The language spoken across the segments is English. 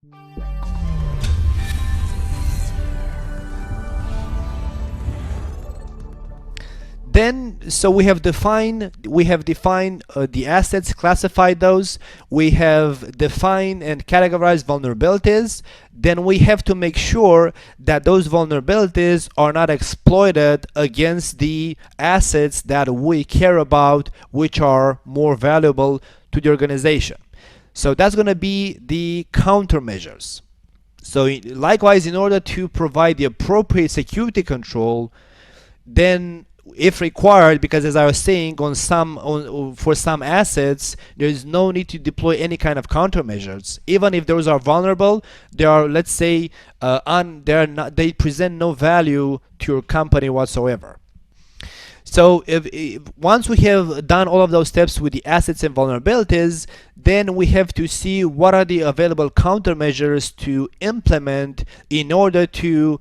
Then, so we have defined the assets, classified those. We have defined and categorized vulnerabilities. Then we have to make sure that those vulnerabilities are not exploited against the assets that we care about, which are more valuable to the organization. So that's going to be the countermeasures. So likewise, in order to provide the appropriate security control, then if required, because as I was saying, for some assets there is no need to deploy any kind of countermeasures. Even if those are vulnerable, they are, let's say, they present no value to your company whatsoever. So if once we have done all of those steps with the assets and vulnerabilities, then we have to see what are the available countermeasures to implement in order to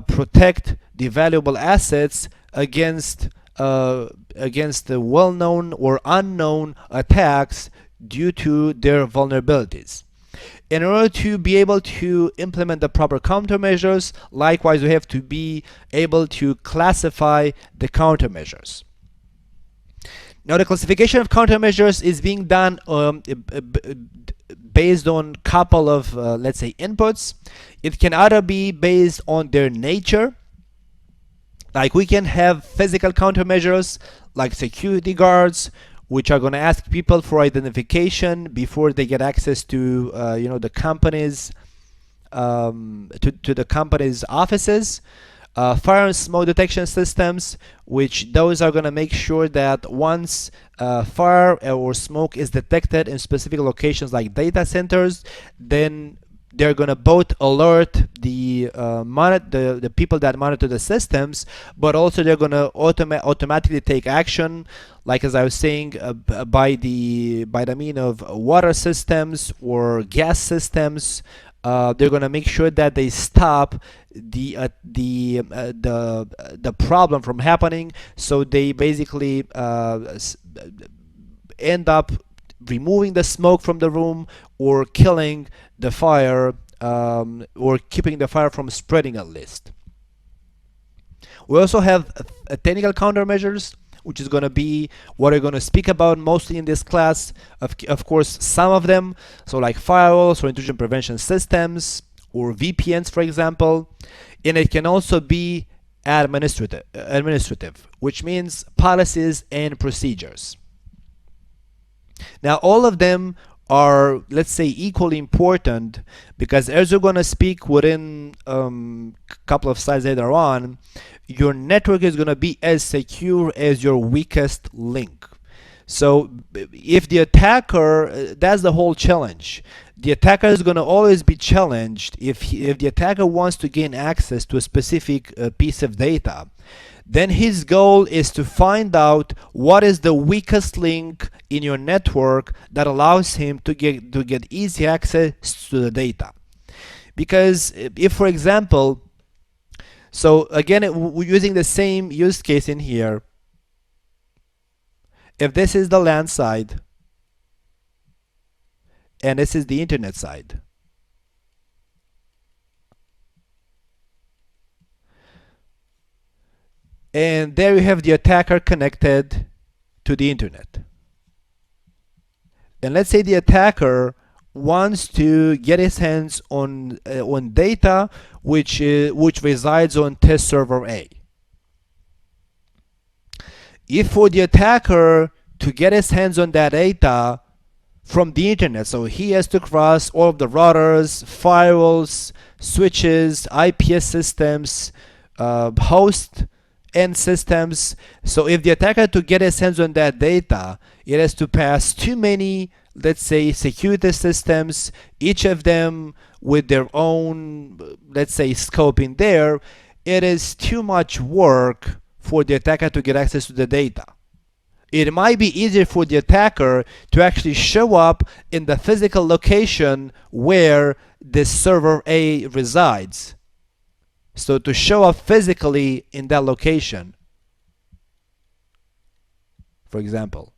protect the valuable assets against the well-known or unknown attacks due to their vulnerabilities. In order to be able to implement the proper countermeasures, likewise we have to be able to classify the countermeasures. Now the classification of countermeasures is being done based on a couple of let's say inputs. It can either be based on their nature, like we can have physical countermeasures like security guards, which are going to ask people for identification before they get access to the company's to the company's offices. Fire and smoke detection systems, which those are going to make sure that once fire or smoke is detected in specific locations like data centers, then they're going to both alert the people that monitor the systems, but also they're going to automatically take action, like as I was saying, by the mean of water systems or gas systems. They're going to make sure that they stop the problem from happening. So they basically end up removing the smoke from the room or killing the fire, or keeping the fire from spreading at least. We also have technical countermeasures, which is going to be what we're going to speak about mostly in this class. Of course, some of them, so like firewalls or intrusion prevention systems or VPNs, for example. And it can also be administrative, which means policies and procedures. Now all of them are, let's say, equally important, because as we're going to speak within a couple of slides later on, your network is going to be as secure as your weakest link. So if the attacker, that's the whole challenge. The attacker is going to always be challenged if the attacker wants to gain access to a specific piece of data. Then his goal is to find out what is the weakest link in your network that allows him to get easy access to the data. Because if, for example, so again, we're using the same use case in here. If this is the LAN side and this is the internet side, and there you have the attacker connected to the internet. And let's say the attacker wants to get his hands on data which resides on test server A. If for the attacker to get his hands on that data from the internet, so he has to cross all of the routers, firewalls, switches, IPS systems, host end systems. So if the attacker to get his hands on that data, it has to pass too many, let's say, security systems, each of them with their own, let's say, scope in there. It is too much work for the attacker to get access to the data. It might be easier for the attacker to actually show up in the physical location where the server A resides. So to show up physically in that location, for example,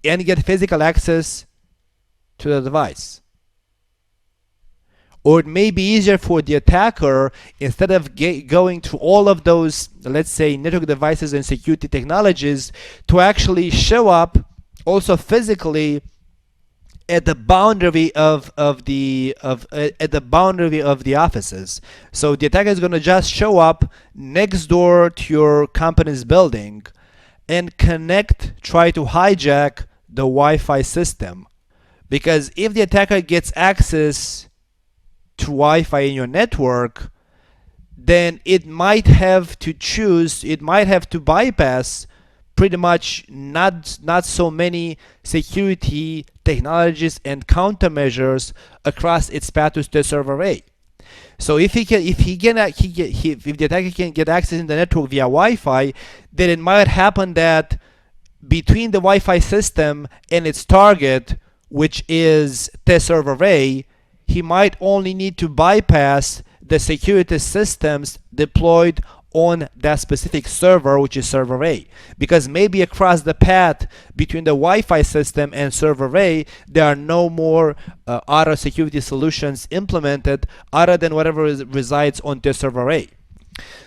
and get physical access to the device. Or it may be easier for the attacker, instead of going through all of those, let's say, network devices and security technologies, to actually show up also physically at the boundary of the offices. So the attacker is going to just show up next door to your company's building and try to hijack the Wi-Fi system. Because if the attacker gets access to Wi-Fi in your network, then it might have to bypass pretty much not so many security technologies and countermeasures across its path to the server A. So if the attacker can get access in the network via Wi-Fi, then it might happen that between the Wi-Fi system and its target, which is test server A, he might only need to bypass the security systems deployed on that specific server, which is server A. Because maybe across the path between the Wi-Fi system and server A, there are no more other security solutions implemented other than whatever resides on the server A.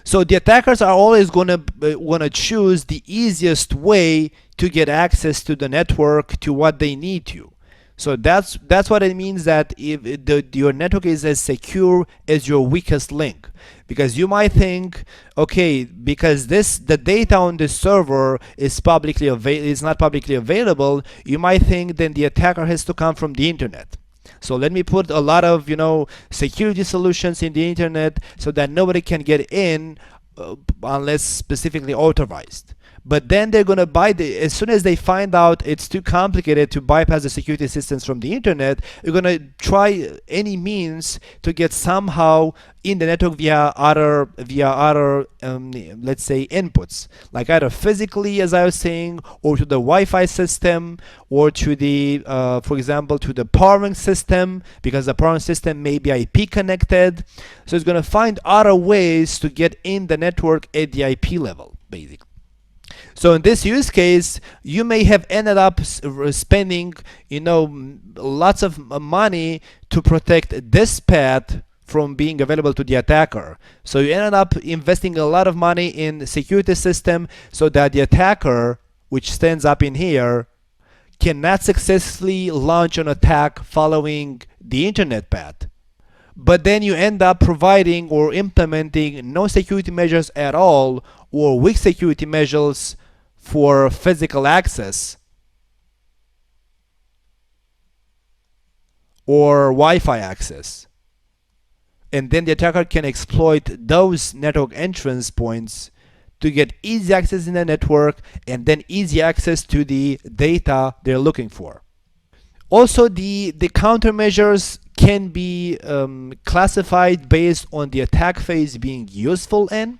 So the attackers are always going to choose the easiest way to get access to the network to what they need to. So that's what it means, that if your network is as secure as your weakest link. Because you might think, okay, because the data on this server is not publicly available, you might think then the attacker has to come from the internet. So let me put a lot of security solutions in the internet so that nobody can get in unless specifically authorized. But then they're going to as soon as they find out it's too complicated to bypass the security systems from the internet, they're going to try any means to get somehow in the network via other let's say inputs, like either physically, as I was saying, or to the Wi-Fi system, or to the for example to the powering system, because the powering system may be IP connected. So it's going to find other ways to get in the network at the IP level, basically. So in this use case, you may have ended up spending lots of money to protect this path from being available to the attacker. So you ended up investing a lot of money in the security system so that the attacker, which stands up in here, cannot successfully launch an attack following the internet path. But then you end up providing or implementing no security measures at all, or weak security measures for physical access or Wi-Fi access. And then the attacker can exploit those network entrance points to get easy access in the network and then easy access to the data they're looking for. Also, the countermeasures can be classified based on the attack phase being useful in.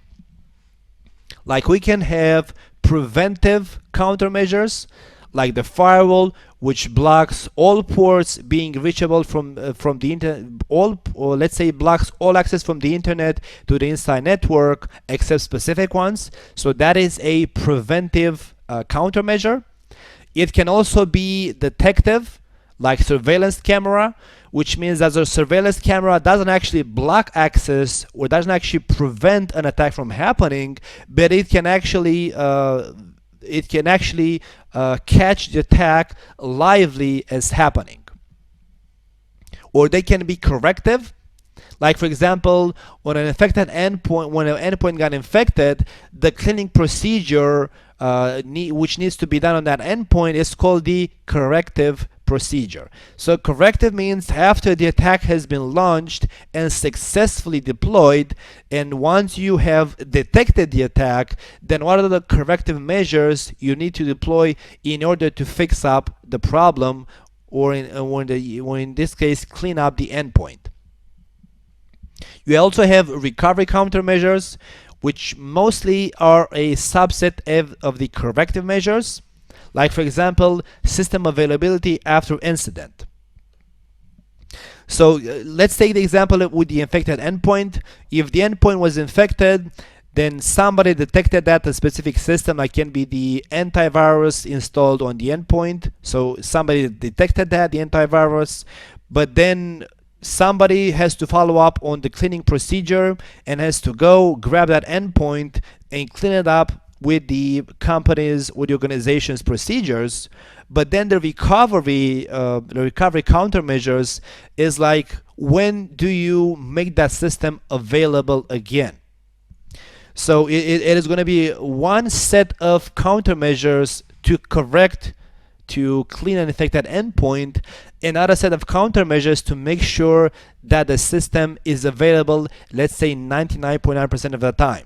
Like we can have preventive countermeasures, like the firewall, which blocks all ports being reachable from the internet, or let's say blocks all access from the internet to the inside network except specific ones. So that is a preventive countermeasure. It can also be detective, like surveillance camera, which means that the surveillance camera doesn't actually block access or doesn't actually prevent an attack from happening, but it can actually catch the attack lively as happening. Or they can be corrective. Like for example, when an endpoint got infected, the cleaning procedure which needs to be done on that endpoint is called the corrective procedure. So corrective means after the attack has been launched and successfully deployed, and once you have detected the attack, then what are the corrective measures you need to deploy in order to fix up the problem, or in this case clean up the endpoint. You also have recovery countermeasures, which mostly are a subset of the corrective measures. Like for example, system availability after incident. So let's take the example with the infected endpoint. If the endpoint was infected, then somebody detected that a specific system, like can be the antivirus installed on the endpoint. So somebody detected that, the antivirus, but then somebody has to follow up on the cleaning procedure and has to go grab that endpoint and clean it up with the company's, with the organization's procedures. But then the recovery countermeasures is like, when do you make that system available again? So it is going to be one set of countermeasures to correct, to clean and infect that endpoint, another set of countermeasures to make sure that the system is available, let's say 99.9% of the time.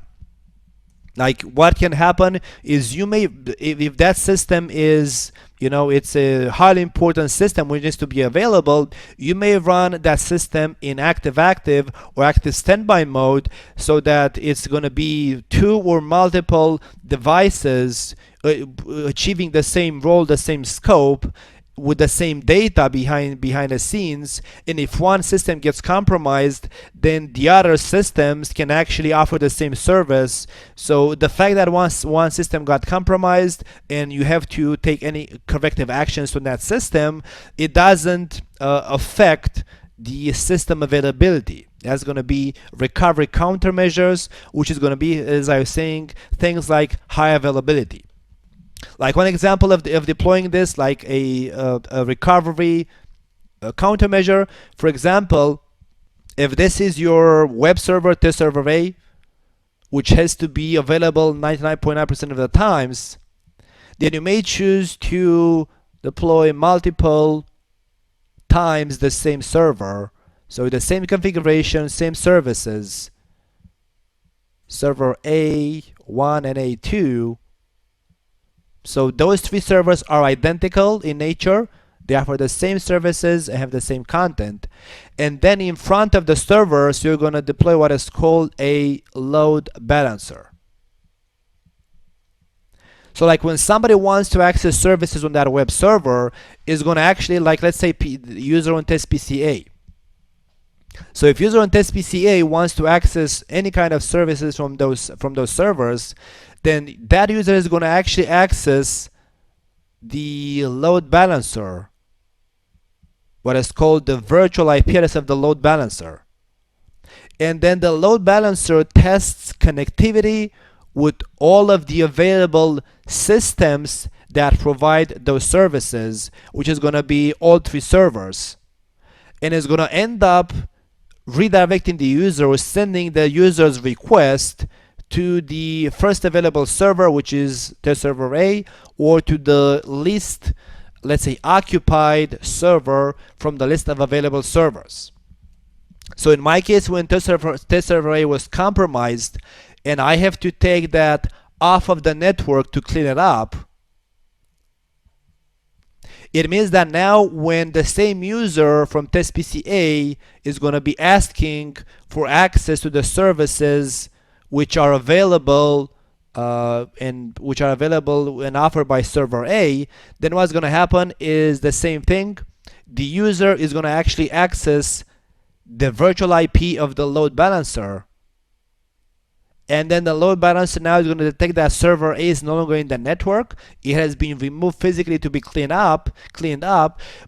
Like what can happen is you may, if that system is, it's a highly important system which needs to be available, you may run that system in active or active standby mode, so that it's going to be two or multiple devices achieving the same role, the same scope, with the same data behind the scenes. And if one system gets compromised, then the other systems can actually offer the same service. So the fact that once one system got compromised and you have to take any corrective actions on that system, it doesn't affect the system availability. That's going to be recovery countermeasures, which is going to be, as I was saying, things like high availability. Like one example of deploying this, like a recovery countermeasure, for example, if this is your web server, test server A, which has to be available 99.9% of the times, then you may choose to deploy multiple times the same server. So the same configuration, same services, server A1 and A2. So those three servers are identical in nature. They offer the same services and have the same content. And then in front of the servers, you're going to deploy what is called a load balancer. So like when somebody wants to access services on that web server, is going to actually, like let's say user on test PCA. So if user on test PCA wants to access any kind of services from those servers, then that user is going to actually access the load balancer, what is called the virtual IP address of the load balancer. And then the load balancer tests connectivity with all of the available systems that provide those services, which is going to be all three servers. And it's going to end up redirecting the user or sending the user's request to the first available server, which is test server A, or to the least, let's say, occupied server from the list of available servers. So in my case, when test server A was compromised and I have to take that off of the network to clean it up, it means that now when the same user from test PCA is going to be asking for access to the services which are available and offered by server A, then what's going to happen is the same thing. The user is going to actually access the virtual IP of the load balancer, and then the load balancer now is going to detect that server A is no longer in the network. It has been removed physically to be cleaned up,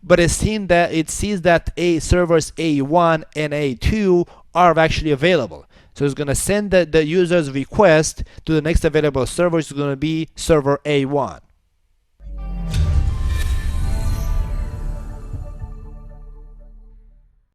but it sees that servers A1 and A2 are actually available. So it's going to send the user's request to the next available server, which is going to be server A1.